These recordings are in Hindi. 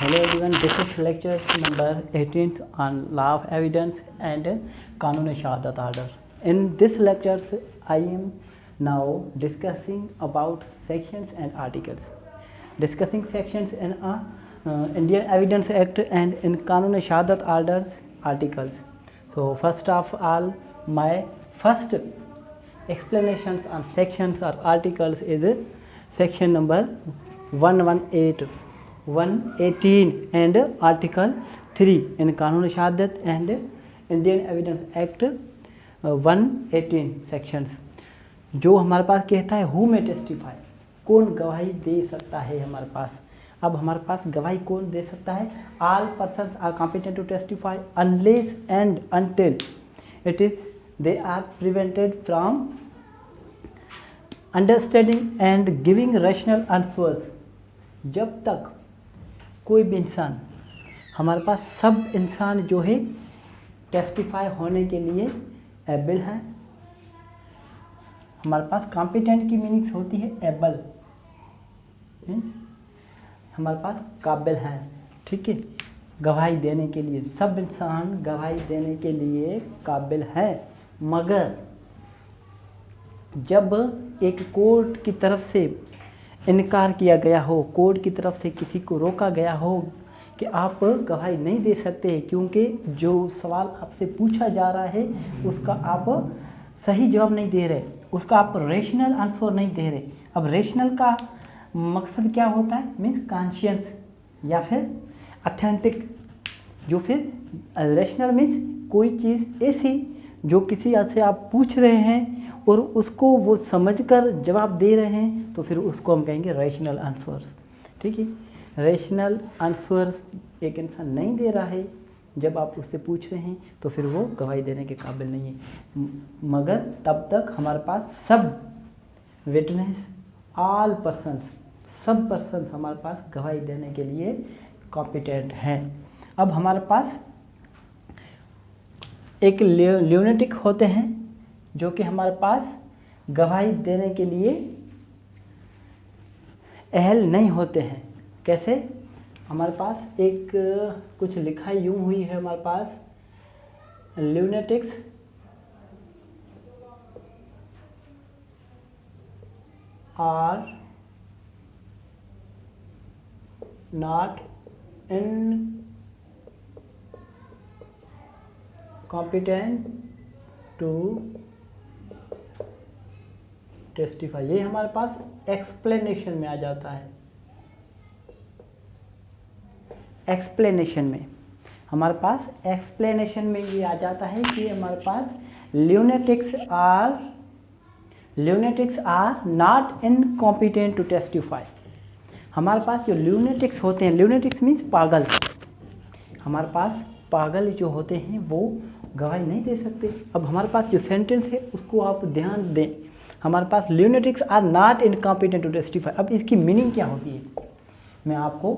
Hello everyone, this is lecture number 18th on law of evidence and Kanun Shahadat order. In this lecture, I am now discussing about sections and articles. Discussing sections in Indian Evidence Act and in Kanun Shahadat order articles. So first of all, my first explanations on sections or articles is section number 118 and article 3 in Kanun Shahadat and Indian Evidence Act 118 sections, जो हमारे पास कहता है हु में टेस्टिफाई, कौन गवाही दे सकता है हमारे पास। अब हमारे पास गवाही कौन दे सकता है? All persons are competent to testify unless and until it is they are prevented from understanding and giving rational answers. जब तक कोई भी इंसान, हमारे पास सब इंसान जो है टेस्टिफाई होने के लिए एबल हैं। हमारे पास कॉम्पिटेंट की मीनिंग्स होती है एबल, मीन्स हमारे पास काबिल हैं, ठीक है, गवाही देने के लिए। सब इंसान गवाही देने के लिए काबिल हैं, मगर जब एक कोर्ट की तरफ से इनकार किया गया हो, कोर्ट की तरफ से किसी को रोका गया हो कि आप गवाही नहीं दे सकते क्योंकि जो सवाल आपसे पूछा जा रहा है उसका आप सही जवाब नहीं दे रहे, उसका आप रेशनल आंसर नहीं दे रहे। अब रेशनल का मकसद क्या होता है? मीन्स कॉन्शियंस या फिर ऑथेंटिक। जो फिर रेशनल मीन्स कोई चीज़ ऐसी जो किसी से आप पूछ रहे हैं और उसको वो समझकर जवाब दे रहे हैं, तो फिर उसको हम कहेंगे रेशनल आंसर्स, ठीक है। रेशनल आंसर्स एक इंसान नहीं दे रहा है जब आप उससे पूछ रहे हैं, तो फिर वो गवाही देने के काबिल नहीं है। मगर तब तक हमारे पास सब विटनेस, ऑल पर्सन्स, सब पर्सन्स हमारे पास गवाही देने के लिए कॉम्पिटेंट हैं। अब हमारे पास एक ल्यूनेटिक होते हैं जो कि हमारे पास गवाही देने के लिए अहल नहीं होते हैं। कैसे? हमारे पास एक कुछ लिखा यूं हुई है, हमारे पास lunatics are not incompetent to testify. ये हमारे पास एक्सप्लेनेशन में आ जाता है। एक्सप्लेनेशन में हमारे पास एक्सप्लेनेशन में ये आ जाता है कि हमारे पास lunatics are not incompetent to testify. हमारे पास जो ल्यूनेटिक्स होते हैं, ल्यूनेटिक्स मीन्स पागल, हमारे पास पागल जो होते हैं वो गवाही नहीं दे सकते। अब हमारे पास जो सेंटेंस है उसको आप ध्यान दें। हमारे पास lunatics are not incompetent to testify. अब इसकी मीनिंग क्या होती है? मैं आपको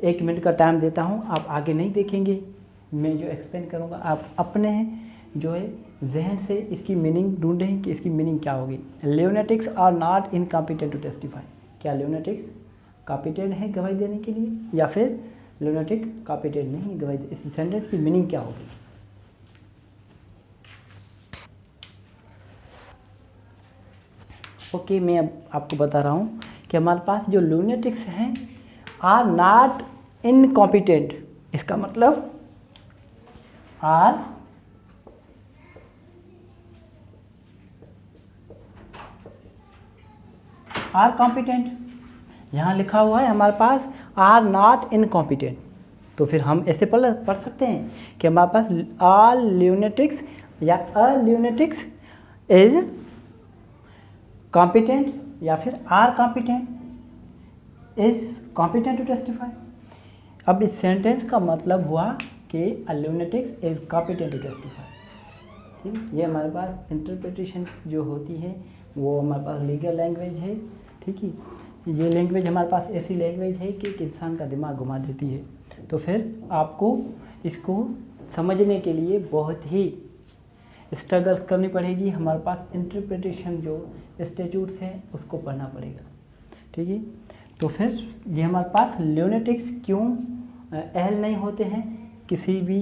1 मिनट का टाइम देता हूँ, आप आगे नहीं देखेंगे, मैं जो एक्सप्लेन करूँगा आप अपने जो है जहन से इसकी मीनिंग ढूंढें कि इसकी मीनिंग क्या होगी। Lunatics are not incompetent to testify. क्या ल्यूनेटिक्स कॉम्पिटेंट है गवाही देने के लिए, या फिर ल्यूनेटिक कॉम्पिटेंट नहीं गवाही? इस सेंटेंस की मीनिंग क्या होगी? ओके, मैं अब आपको बता रहा हूँ कि हमारे पास जो ल्यूनेटिक्स हैं आर नॉट इनकॉम्पिटेंट, इसका मतलब आर कॉम्पिटेंट। यहाँ लिखा हुआ है हमारे पास आर नॉट इनकॉम्पिटेंट, तो फिर हम ऐसे पढ़ सकते हैं कि हमारे पास ऑल ल्यूनेटिक्स या अ ल्यूनेटिक्स इज कॉम्पिटेंट या फिर are competent is competent to testify. अब इस सेंटेंस का मतलब हुआ कि a lunatics is competent to testify, ठीक। ये हमारे पास इंटरप्रिटेशन जो होती है वो हमारे पास लीगल लैंग्वेज है, ठीक है। ये लैंग्वेज हमारे पास ऐसी लैंग्वेज है कि इंसान का दिमाग घुमा देती है। तो फिर आपको इसको समझने के लिए बहुत ही स्ट्रगल्स करनी पड़ेगी। हमारे पास इंटरप्रिटेशन जो स्टैट्यूट्स हैं उसको पढ़ना पड़ेगा, ठीक है। तो फिर ये हमारे पास ल्यूनेटिक्स क्यों अहल नहीं होते हैं किसी भी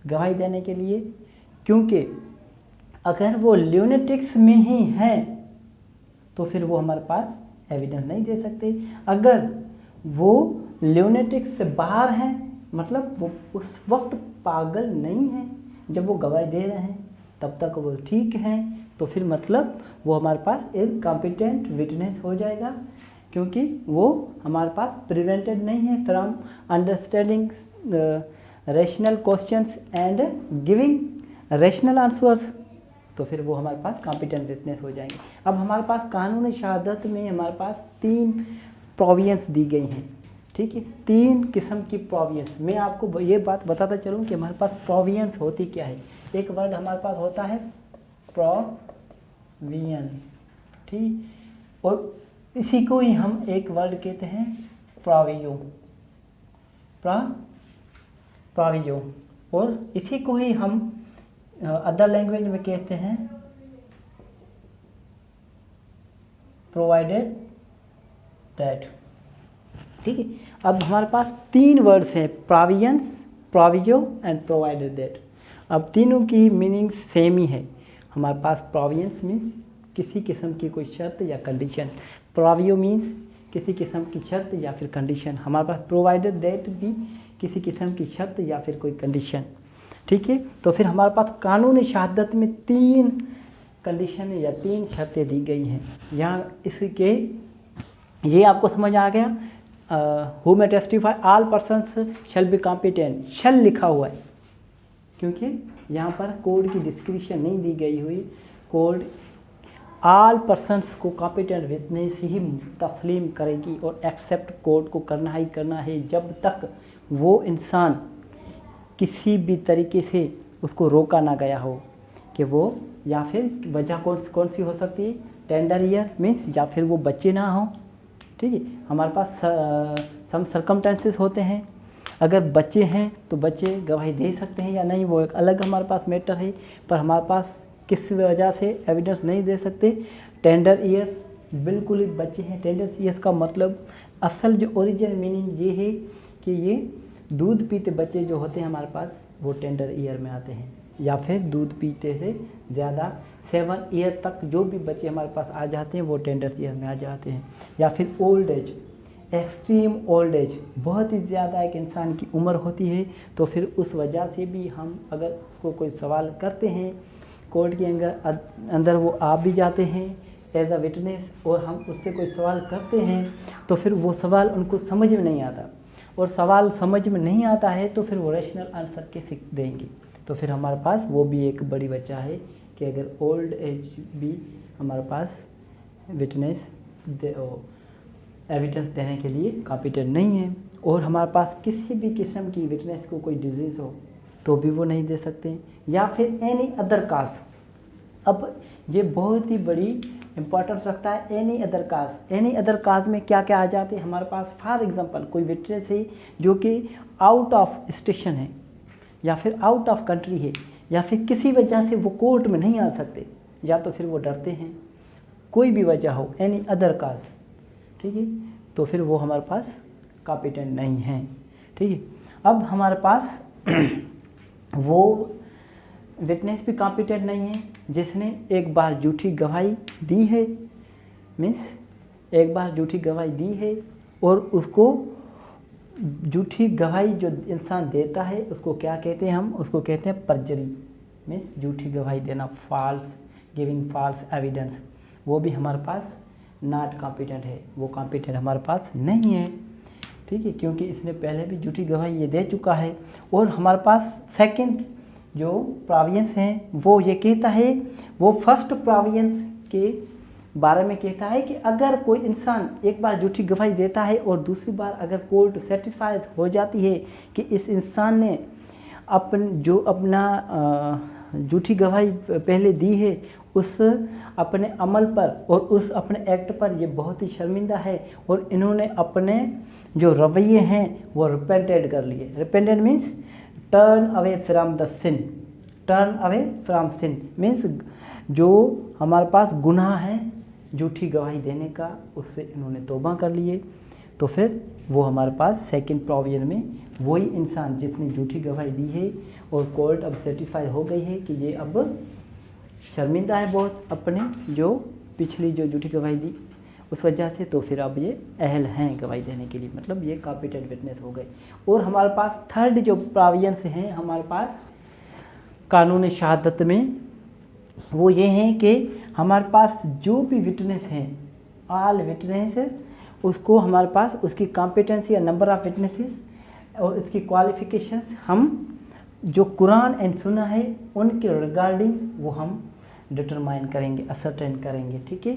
गवाही देने के लिए, क्योंकि अगर वो ल्यूनेटिक्स में ही हैं तो फिर वो हमारे पास एविडेंस नहीं दे सकते। अगर वो ल्यूनेटिक्स से बाहर हैं, मतलब वो उस वक्त पागल नहीं हैं जब वो गवाही दे रहे हैं, तब तक वो ठीक हैं, तो फिर मतलब वो हमारे पास एक कॉम्पिटेंट विटनेस हो जाएगा, क्योंकि वो हमारे पास प्रिवेंटेड नहीं है from understanding rational questions and giving rational answers, तो फिर वो हमारे पास कॉम्पिटेंट विटनेस हो जाएंगे। अब हमारे पास कानूनी शहादत में हमारे पास 3 प्रोविजंस दी गई हैं, ठीक है, 3 किस्म की प्रोविजंस। मैं आपको ये बात बताता चलूँ कि हमारे पास प्रोविजंस होती क्या है। एक वर्ड हमारे पास होता है प्रोविजन, ठीक, और इसी को ही हम एक वर्ड कहते हैं प्रोविजो, प्रोविजो, और इसी को ही हम अदर लैंग्वेज में कहते हैं प्रोवाइडेड दैट, ठीक है। अब हमारे पास 3 वर्ड्स हैं, provision, proviso and provided that. अब तीनों की मीनिंग सेम ही है। हमारे पास प्रोविजन मीन्स किसी किस्म की कोई शर्त या कंडीशन, प्रोविजो मीन्स किसी किस्म की शर्त या फिर कंडीशन, हमारे पास प्रोवाइडेड दैट भी किसी किस्म की शर्त या फिर कोई कंडीशन, ठीक है। तो फिर हमारे पास कानूनी शहादत में 3 कंडीशन या 3 शर्तें दी गई हैं। यहाँ इसके ये आपको समझ आ गया। Who may testify all persons shall be competent, shall लिखा हुआ है क्योंकि यहाँ पर कोड की डिस्क्रिप्शन नहीं दी गई हुई। कोड ऑल पर्सन्स को कॉम्पिटेंट विटनेस ही तस्लीम करेगी और एक्सेप्ट कोड को करना ही करना है जब तक वो इंसान किसी भी तरीके से उसको रोका ना गया हो कि वो, या फिर वजह कौन सी हो सकती है, टेंडर ईयर मीन्स या फिर वो बच्चे ना हो, ठीक है। हमारे पास सम सर्कमस्टेंसेस होते हैं, अगर बच्चे हैं तो बच्चे गवाही दे सकते हैं या नहीं, वो एक अलग हमारे पास मैटर है, पर हमारे पास किस वजह से एविडेंस नहीं दे सकते। टेंडर ईयर, बिल्कुल ही बच्चे हैं। टेंडर ईयर का मतलब असल जो ओरिजिनल मीनिंग ये है कि ये दूध पीते बच्चे जो होते हैं हमारे पास वो टेंडर ईयर में आते हैं, या फिर दूध पीते से ज़्यादा 7 ईयर तक जो भी बच्चे हमारे पास आ जाते हैं वो टेंडर ईयर में आ जाते हैं। या फिर old age, extreme old age, बहुत ही ज़्यादा एक इंसान की उम्र होती है, तो फिर उस वजह से भी हम अगर उसको कोई सवाल करते हैं कोर्ट के अंदर वो आ भी जाते हैं एज अ विटनेस, और हम उससे कोई सवाल करते हैं तो फिर वो सवाल उनको समझ में नहीं आता, और सवाल समझ में नहीं आता है तो फिर वो रैशनल आंसर कैसे देंगे। तो फिर हमारे पास वो भी एक बड़ी वजह है कि अगर ओल्ड एज भी हमारे पास विटनेस एविडेंस देने के लिए कॉम्पिटेंट नहीं है, और हमारे पास किसी भी किस्म की विटनेस को कोई डिजीज़ हो तो भी वो नहीं दे सकते, या फिर एनी अदर काज। अब ये बहुत ही बड़ी इंपॉर्टेंस रखता है एनी अदर काज। एनी अदर काज में क्या क्या आ जाते हैं हमारे पास, फॉर एग्जांपल कोई विटनेस है जो कि आउट ऑफ स्टेशन है या फिर आउट ऑफ कंट्री है, या फिर किसी वजह से वो कोर्ट में नहीं आ सकते, या तो फिर वो डरते हैं, कोई भी वजह हो, एनी अदर काज, ठीक है, तो फिर वो हमारे पास कॉम्पिटेंट नहीं है, ठीक है। अब हमारे पास वो विटनेस भी कॉम्पिटेंट नहीं है जिसने एक बार झूठी गवाही दी है, मीन्स एक बार झूठी गवाही दी है, और उसको झूठी गवाही जो इंसान देता है उसको क्या कहते हैं, हम उसको कहते हैं परजरी, मीन्स झूठी गवाही देना, फॉल्स गिविंग फॉल्स एविडेंस, वो भी हमारे पास नॉट कॉम्पिटेंट है, वो कॉम्पिटेंट हमारे पास नहीं है, ठीक है, क्योंकि इसने पहले भी झूठी गवाही ये दे चुका है। और हमारे पास सेकंड जो प्रोविजंस हैं वो ये कहता है, वो फर्स्ट प्रोविजंस के बारे में कहता है कि अगर कोई इंसान एक बार झूठी गवाही देता है और दूसरी बार अगर कोर्ट सेटिस्फाइड हो जाती है कि इस इंसान ने अपना झूठी गवाही पहले दी है उस अपने अमल पर और उस अपने एक्ट पर ये बहुत ही शर्मिंदा है, और इन्होंने अपने जो रवैये हैं वो रिपेंटेड कर लिए। Repented means turn away from the sin, turn away from sin means जो हमारे पास गुनाह है झूठी गवाही देने का, उससे इन्होंने तौबा कर लिए। तो फिर वो हमारे पास सेकंड प्रोविजन में वही इंसान जिसने झूठी गवाही दी है और कोर्ट अब सेटिस्फाई हो गई है कि ये अब शर्मिंदा है बहुत अपने जो पिछली जो झूठी गवाही दी उस वजह से, तो फिर अब ये अहल हैं गवाही देने के लिए, मतलब ये कॉम्पिटेंट विटनेस हो गए। और हमारे पास थर्ड जो प्रोविजन से हैं हमारे पास कानून शहादत में, वो ये हैं कि हमारे पास जो भी विटनेस हैं, ऑल विटनेस, उसको हमारे पास उसकी कॉम्पिटेंसी या नंबर ऑफ विटनेसेस और इसकी क्वालिफिकेशंस हम जो कुरान एंड सुन्ना है उनके रिगार्डिंग वो हम डिटरमाइन करेंगे, असरटेन करेंगे, ठीक है।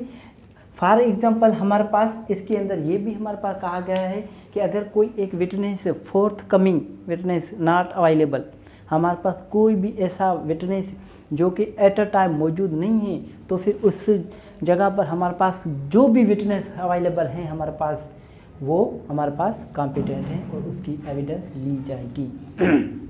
फॉर एग्जांपल हमारे पास इसके अंदर ये भी हमारे पास कहा गया है कि अगर कोई एक witness fourth coming witness not available, हमारे पास कोई भी ऐसा विटनेस जो कि एट अ टाइम मौजूद नहीं है, तो फिर उस जगह पर हमारे पास जो भी विटनेस अवेलेबल हैं हमारे पास वो हमारे पास कॉम्पिटेंट हैं और उसकी एविडेंस ली जाएगी।